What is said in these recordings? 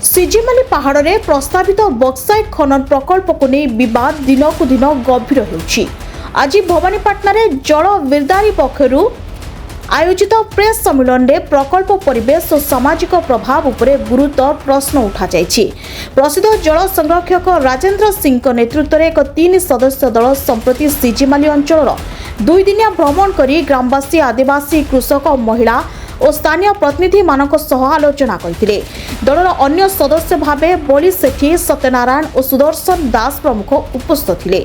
सिजिमाली पहाड़ में प्रस्तावित बक्साइट खनन प्रकल्प को नहीं विवाद दिनकु दिन गंभीर होउछि। आज भवानीपाटना रे जल विरदारी पक्षरु आयोजित प्रेस सम्मेलन में प्रकल्प परिवेश और सामाजिक प्रभाव उपरे गुरुतर प्रश्न उठा जायछि। प्रसिद्ध जल संरक्षक राजेंद्र सिंह नेतृत्व में एक 3 सदस्य दल संप्रति सिजिमाली अंचल 2 दिनिया भ्रमण करी ग्रामवासी आदिवासी कृषक महिला और स्थानीय प्रतिनिधि मानक सह आलोचना करथिले। दलर अन्य सदस्य भावे बली सेठी, सत्यनारायण और सुदर्शन दास प्रमुख उपस्थित थिले।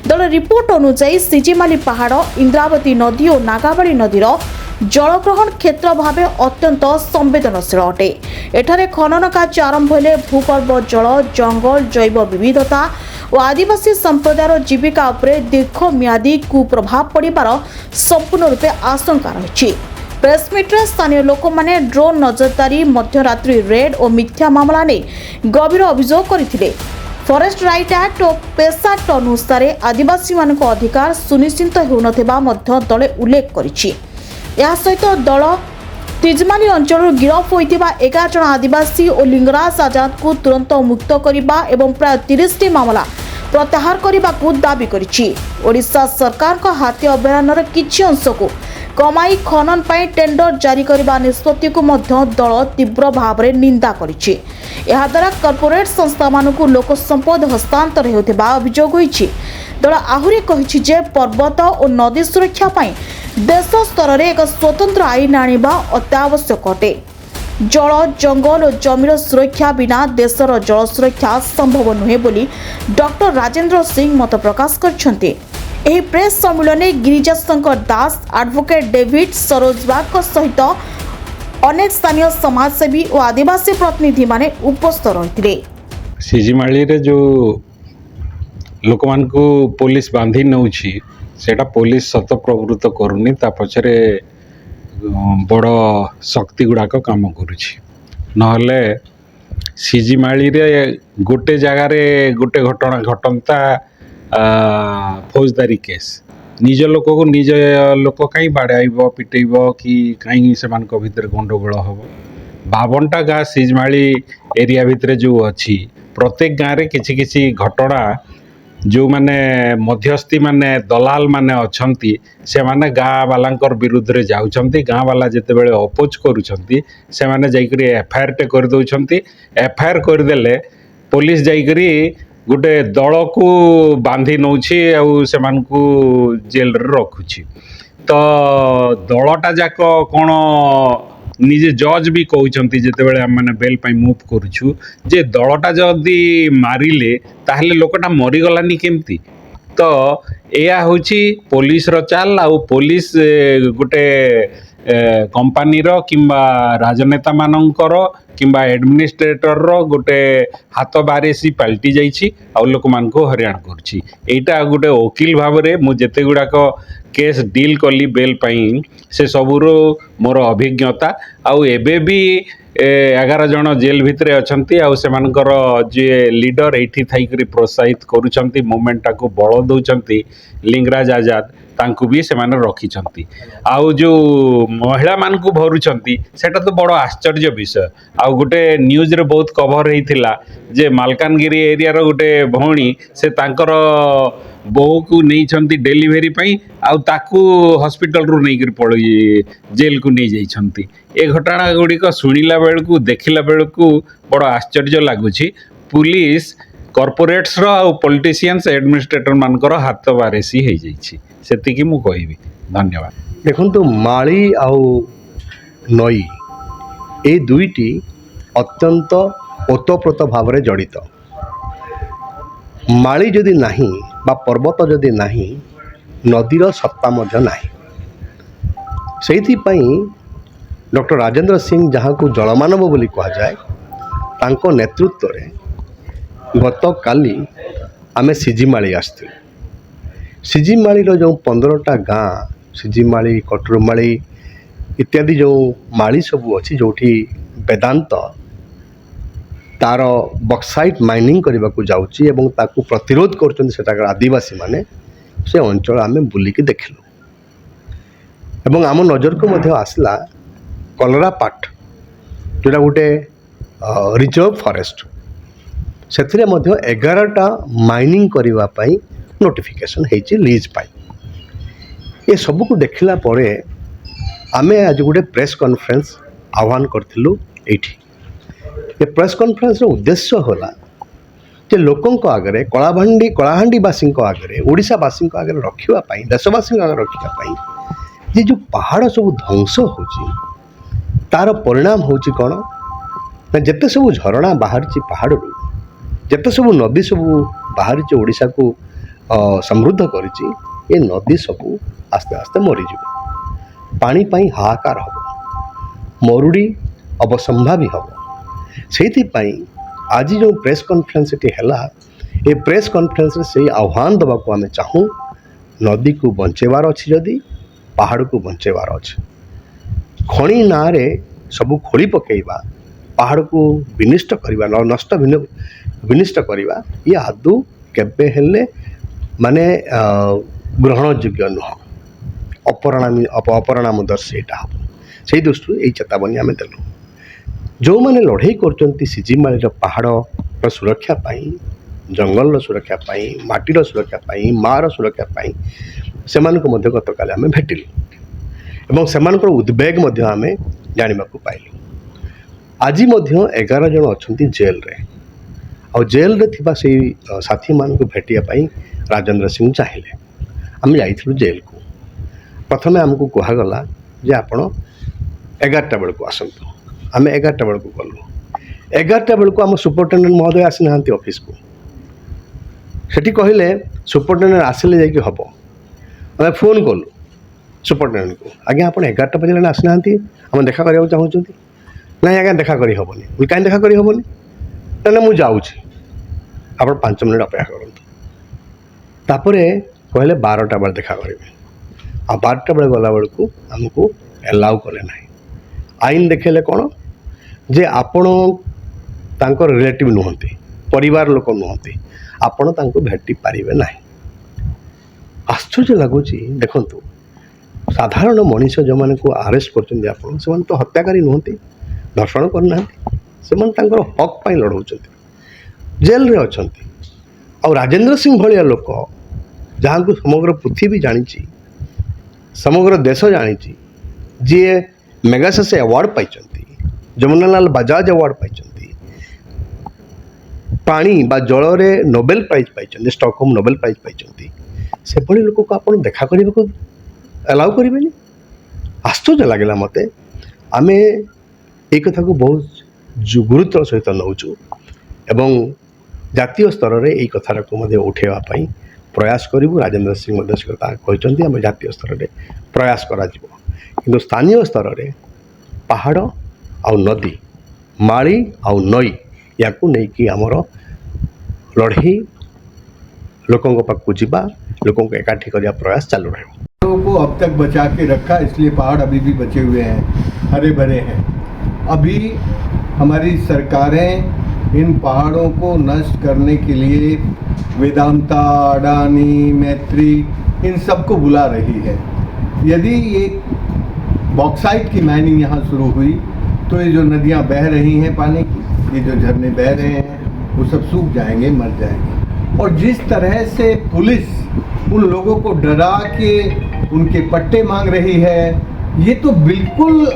दल रिपोर्ट अनुसार सिजिमाली पहाड़ इंद्रावती नदी और नागावली नदीर जलग्रहण क्षेत्र भावे अत्यंत संवेदनशील अटे। एठारे खनन कार्य आरंभ हेले भूगर्भ जल, जंगल, जैव विविधता और आदिवासी संप्रदायर जीविका उपरे दीर्घम्यादी कुप्रभाव पड़िबार संपूर्ण रूपे आशंका रही। प्रेसमिट्रे स्थानीय लोक माने ड्रोन नजरदारी, मध्यरात्रि रेड और मिथ्या मामला ने गंभीर अभियोग करथिले। फॉरेस्ट राइट एक्ट और पेसा एक्ट अनुसार आदिवासी मानक अधिकार सुनिश्चित होउनथिबा मध्य दले उल्लेख करिछि। या सहित दल तिजमाली अंचल गिरफ होइतिबा 11 जन आदिवासी और लिंगराज आजाद को तुरंत मुक्त करिबा एवं प्राय 30 टी मामला प्रत्याहार करने दाबी करिछि। ओडिशा सरकार का हाथी अभयारण्यर किछि अंश को कमाई खनन पर टेंडर जारी करने निष्पत्ति को मध्य दल तीव्र भाव में निंदा करिछि। एहा द्वारा कॉर्पोरेट संस्था मानकु लोक संपद हस्तांतर हेउथिबा अभियोग होइछि। दल आहुरी कहिछि जे पर्वत और नदी सुरक्षा पई देश स्तर में एक स्वतंत्र आईन आनिबा अत्यावश्यक अटे। जल, जंगल और जमीर सुरक्षा बिना देशर जल सुरक्षा संभव नुहे बोली डॉक्टर राजेंद्र सिंह मत प्रकाश करछन्ते। एही प्रेस सम्मेलन में गिरिजा शंकर दास, एडवोकेट डेविड सरोज बाग सहित अनेक स्थानीय समाजसेवी और आदिवासी प्रतिनिधि माने उपस्थित रहिथिले। सिजिमाली रे जो लोक मान को पुलिस बांधी नउछि सेटा पुलिस सत प्रवृत्त करूनी, ता पछरे बड़ शक्ति गुड़ाक काम करुछि। नहले सिजिमाली रे गोटे जगार गोटे घटना घटनता फौजदारी केस, निज लोक को निज लोक कहीं बाड़ाइब पिटेब कि कहीं से भितर गंडगोल हम। 52टा गाँ सिजिमाली एरिया भितर जो अच्छी प्रत्येक गाँव में किसी किसी घटना जो माने मध्यस्थी माने दलाल माने अछंती से माने गाँ वालांकर विरुद्ध रे जाउछंती। गाँ वाला जेते बेले अपोज करूछंती से माने जाइकरी एफआईआर टे कर दउछंती। एफआईआर कर देले पुलिस जाइकरी गोटे दल को बांधी नउछि और से मानकू जेल रे रखुछि। तो दलटा जाक कोन निजे जज भी कहउछंती जेते बेले हम माने बेल पई मूव करूछु जे दलटा जदी मारिले ताहले लोकटा मरी गलानी केमती। तो एया होछि पुलिस रो चाल आ पुलिस गोटे कंपनी रो किंबा राजनेता मानकर किंबा एडमिनिस्ट्रेटर रो गोटे हाथ बारेसी पलटि जाइछि आ लोक मान को हरियाण करछि। एटा गोटे वकील भाव रे मु जेते गुडाक केस डील कली बेल पई से सबुरो मोर अभिज्ञता आउ एबे भी 11 जन जेल भितरे अछंती आउ सेमानकर जे लीडर एठी थाइकरी प्रोत्साहित करूछंती मूवमेंट को बळ दउछंती लिंगराज आजाद तांकु भी से माने रखिछंती। आउ जो महिला मान को भरुछंती सेटा तो बड़ आश्चर्य विषय। आउ गोटे न्यूज रे बहुत कवर हेतिला जे मालकानगिरी एरिया रो गोटे भौणी से तांकर बहु को नहीं छंती डिलीवरी पई आउ ताकू हॉस्पिटल रो नहीं कर पड़ी जेल को नहीं जाई छंती। ए घटना गुडी को सुनिला बेलकू देखिला बेलकू बड़ आश्चर्य लागुछि। पुलिस कॉर्पोरेट्स रो आ पॉलिटिशियंस एडमिनिस्ट्रेटर मानकर हाथ बारेसी हे जाइछि सेतिकी मु कहिबी। धन्यवाद। देखंतु माली आउ नई ए दुईटी अत्यंत ओतप्रोत भाव में जड़ित। माली जदि नाही बा पर्वत जदि नाही नदीर सत्ता मध्य नाही। सेहिथि पई डॉक्टर राजेंद्र सिंह जहाँ को जलमानव बोली कहा जाए तांको नेतृत्व रे गत काली आमे सिजिमाली आसथिलु। सिजिमाली जो 15टा गाँ सिजिमाली, कटुरमाली इत्यादि जो माली सबू अच्छी जोठी वेदांत तार बक्साइट माइनिंग करने को जाउची एवं ताकू प्रतिरोध कर सेटाकर आदिवासी माने से अंचल आमे बुलिकी देखिलु। एवं आम नजर को मध्य आसला कलरापाट जोटा गोटे रिजर्व फॉरेस्ट से 11टा माइनिंग करने पाई नोटिफिकेशन होती लीज पाई ये सब को देखला परे आमे आज गोटे प्रेस कॉन्फ्रेंस आह्वान करथिलु एठी ये प्रेस कॉन्फ्रेंस रो उद्देश्य होला जे लोकों को आगरे कलाहांडी वासी आगरे ओडिशावासी आगरे रखिबा पाई देशवासी आगरे रखिबा पाई ये जो पहाड़ सब ध्वंस होची तार परिणाम होची कौन ना जेते सब झरणा बाहर पहाड़ जेते सब नदी सब बाहर ओडिशा को समृद्ध करिछि ये नदी सब आस्ते आस्ते मरीज पानी पाई हाहाकार हम मरुड़ी अवसंभावी हम से आज जो प्रेस कॉन्फ्रेंस ये प्रेस कॉन्फ्रेंस से आह्वान दबा को आम चाहूँ नदी को बंचेबार अच्छी जदि पहाड़ को बंचेबार अच्छे खणी ना रे सब खोली पकेबा पहाड़ को विनिष्ट करवा नष्ट विनिष्ट करवा ये आदौ केबे हेले माने ग्रहण योग्य नुह अपरिणाम दर्शे हम से दृष्टि यही चेतावनी आम देलु जो मैंने लड़ाई कर सिजिमाली पहाड़ सुरक्षा पाई जंगल सुरक्षा पाई माटीर सुरक्षा पाई मार सुरक्षा पाई से गत काल आम भेटिलु एवं से उद्वेग आम जाना पाइलु आज 11 जन अच्छा जेल रे और जेल रे थिबा से साथी मान को भेटिया राजेंद्र सिंह चाहिए आम जाइलु जेल को प्रथम आमको कहगला जे आपण 11टा बेल को आसतु आम 11टा बेल को गलु 11टा बेल को आम सुपरिटेडेंट महोदय आसी ना ऑफिस को सेठी कहले सुपरिटेडेंट आसिले जाइए हम आम फोन कलु सुपरिटेडेंट को आज्ञा आप 11टा बजे आसी ना आम देखा करने चाहूँ ना आज्ञा देखा करी हेनी मुझे कहीं देखा करी हेनी ना मुझे जाऊँगी आप 5 मिनट अपेक्षा करूँ तापर कहले 12टा बेल देखा करेंगे आ 12टा बेल गला बेलू आमको एलाउ कले ना आईन देखेले कौन जे आपण तांकर रिलेटिव नुहंती परिवार लोक नुहंती आपण तांको भेटी पारिबे नाही आश्चर्य लगुच देखु साधारण मनीष जो मैंने को आरेस्ट करछन्ती आपण से तो हत्याकारी नुहंती धर्षण करना से हक पाई लड़ाउछन्ती जेल रे अछन्ती और राजेंद्र सिंह भलिया लोक जहाँ को समग्र पृथ्वी जानी समग्र देश जानी जी मेगासेस अवार्ड पाई जमुनालाल बजाज अवार्ड पाई पानी बा जल रे नोबेल प्राइज पाई स्टॉकहोम नोबेल प्राइज पाई से भली लोक को आप देखा करने को अलाउ करेंगे आश्चर्य लगे मत आम ये कथा को बहुत गुरुत्व सहित नौचु एवं जातीय स्तर में यही कथा को उठेवाई प्रयास करूँ राजेंद्र सिंह कहते आम जातीय स्तर में प्रयास करा कि स्थानीय स्तर में पहाड़ आउ नदी माड़ी आउ नई या नहीं आमर लड़ाई लोकों पाखु जावा लोकों को एकाठी करने प्रयास चालू रहे को अब तक बचा के रखा इसलिए पहाड़ अभी भी बचे हुए हैं हरे भरे हैं। अभी हमारी सरकारें इन पहाड़ों को नष्ट करने के लिए वेदांता अडानी मैत्री इन सबको बुला रही है। यदि ये बॉक्साइट की माइनिंग यहाँ शुरू हुई तो ये जो नदियाँ बह रही हैं पानी की ये जो झरने बह रहे हैं वो सब सूख जाएंगे मर जाएंगे। और जिस तरह से पुलिस उन लोगों को डरा के उनके पट्टे मांग रही है ये तो बिल्कुल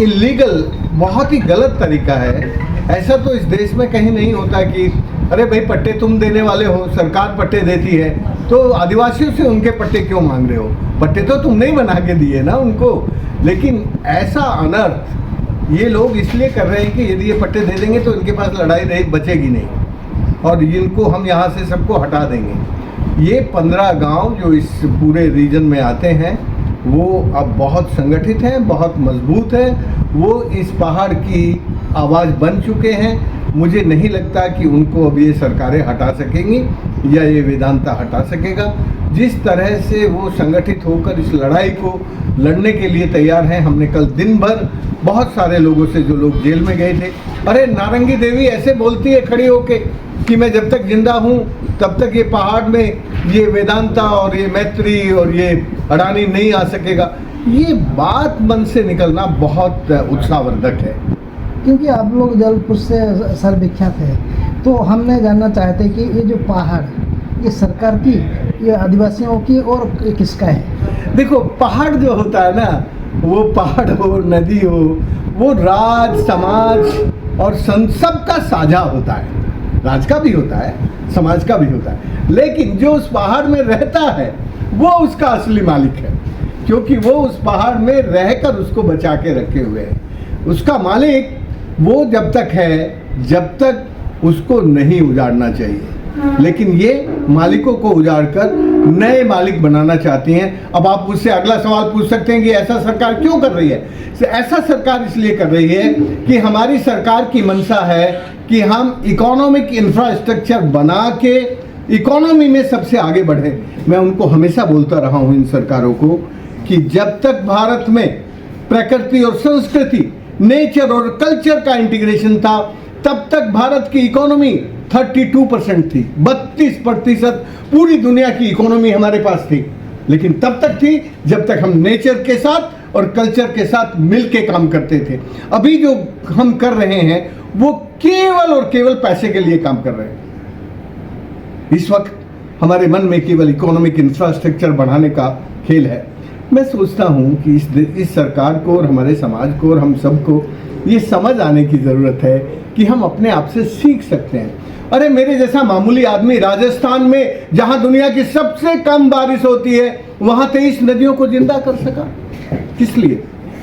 इलीगल बहुत ही गलत तरीका है। ऐसा तो इस देश में कहीं नहीं होता कि अरे भाई पट्टे तुम देने वाले हो सरकार पट्टे देती है तो आदिवासियों से उनके पट्टे क्यों मांग रहे हो, पट्टे तो तुमने ही बना के दिए ना उनको। लेकिन ऐसा अनर्थ ये लोग इसलिए कर रहे हैं कि यदि ये पट्टे दे देंगे तो इनके पास लड़ाई रही बचेगी नहीं और इनको हम यहाँ से सबको हटा देंगे। ये 15 गांव जो इस पूरे रीजन में आते हैं वो अब बहुत संगठित हैं, बहुत मजबूत हैं, वो इस पहाड़ की आवाज़ बन चुके हैं। मुझे नहीं लगता कि उनको अब ये सरकारें हटा सकेंगी या ये वेदांता हटा सकेगा। जिस तरह से वो संगठित होकर इस लड़ाई को लड़ने के लिए तैयार हैं। हमने कल दिन भर बहुत सारे लोगों से जो लोग जेल में गए थे, अरे नारंगी देवी ऐसे बोलती है खड़ी होके कि मैं जब तक जिंदा हूँ तब तक ये पहाड़ में ये वेदांता और ये मैत्री और ये अडानी नहीं आ सकेगा। ये बात मन से निकलना बहुत उत्साहवर्धक है। क्योंकि आप लोग जलपुर से सर्वविख्यात है, तो हमने जानना चाहते कि ये जो पहाड़, ये सरकार की, ये आदिवासियों की और किसका है? देखो, पहाड़ जो होता है ना, वो पहाड़ हो, नदी हो, वो राज, समाज और सबका साझा होता है। राज का भी होता है, समाज का भी होता है, लेकिन जो उस पहाड़ में रहता है वो उसका असली मालिक है, क्योंकि वो उस पहाड़ में रहकर उसको बचा के रखे हुए है। उसका मालिक वो जब तक है, जब तक उसको नहीं उजाड़ना चाहिए, लेकिन ये मालिकों को उजाड़ कर नए मालिक बनाना चाहती हैं। अब आप मुझसे अगला सवाल पूछ सकते हैं कि ऐसा सरकार क्यों कर रही है? ऐसा सरकार इसलिए कर रही है कि हमारी सरकार की मंशा है कि हम इकोनॉमिक इंफ्रास्ट्रक्चर बना के इकोनॉमी में सबसे आगे बढ़े। मैं उनको हमेशा बोलता रहा हूँ इन सरकारों को कि जब तक भारत में प्रकृति और संस्कृति, नेचर और कल्चर का इंटीग्रेशन था, तब तक भारत की इकोनॉमी 32% थी, 32% पूरी दुनिया की इकोनॉमी हमारे पास थी। लेकिन तब तक थी जब तक हम नेचर के साथ और कल्चर के साथ मिल के काम करते थे। अभी जो हम कर रहे हैं वो केवल और केवल पैसे के लिए काम कर रहे हैं। इस वक्त हमारे मन में केवल इकोनॉमिक इंफ्रास्ट्रक्चर बढ़ाने का खेल है। मैं सोचता हूं कि इस सरकार को और हमारे समाज को और हम सबको ये समझ आने की ज़रूरत है कि हम अपने आप से सीख सकते हैं। अरे मेरे जैसा मामूली आदमी राजस्थान में, जहां दुनिया की सबसे कम बारिश होती है, वहां 23 नदियों को जिंदा कर सका। किस लिए?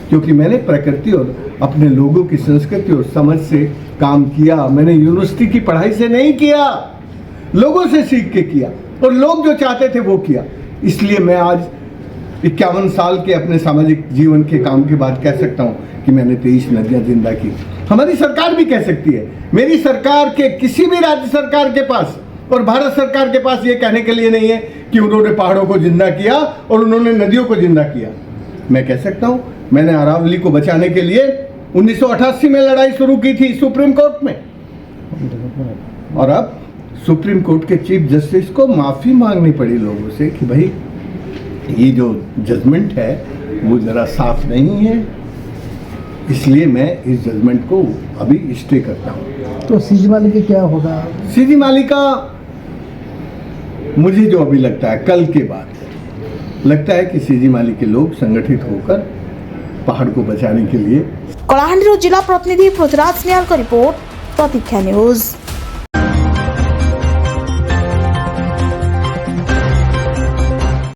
क्योंकि मैंने प्रकृति और अपने लोगों की संस्कृति और समझ से काम किया। मैंने यूनिवर्सिटी की पढ़ाई से नहीं किया, लोगों से सीख के किया, और लोग जो चाहते थे वो किया। इसलिए मैं आज 51 साल के अपने सामाजिक जीवन के काम के बाद कह सकता हूँ कि मैंने 23 नदियाँ जिंदा की। हमारी सरकार भी कह सकती है। मेरी सरकार के किसी भी राज्य सरकार के पास और भारत सरकार के पास ये कहने के लिए नहीं है कि उन्होंने पहाड़ों को जिंदा किया और उन्होंने नदियों को जिंदा किया। मैं कह सकता हूँ मैंने अरावली को बचाने के लिए 1988 में लड़ाई शुरू की थी सुप्रीम कोर्ट में, और अब सुप्रीम कोर्ट के चीफ जस्टिस को माफ़ी मांगनी पड़ी लोगों से कि भाई ये जो जजमेंट है वो ज़रा साफ नहीं है, इसलिए मैं इस जजमेंट को अभी स्टे करता हूँ। तो सीजी माली की क्या होगा? सीजी माली का मुझे जो अभी लगता है, कल के बाद लगता है कि सीजी माली के लोग संगठित होकर पहाड़ को बचाने के लिए। कलाहांडी जिला प्रतिनिधि पृथ्वीराज निहाल का रिपोर्ट, प्रतीक्षा न्यूज।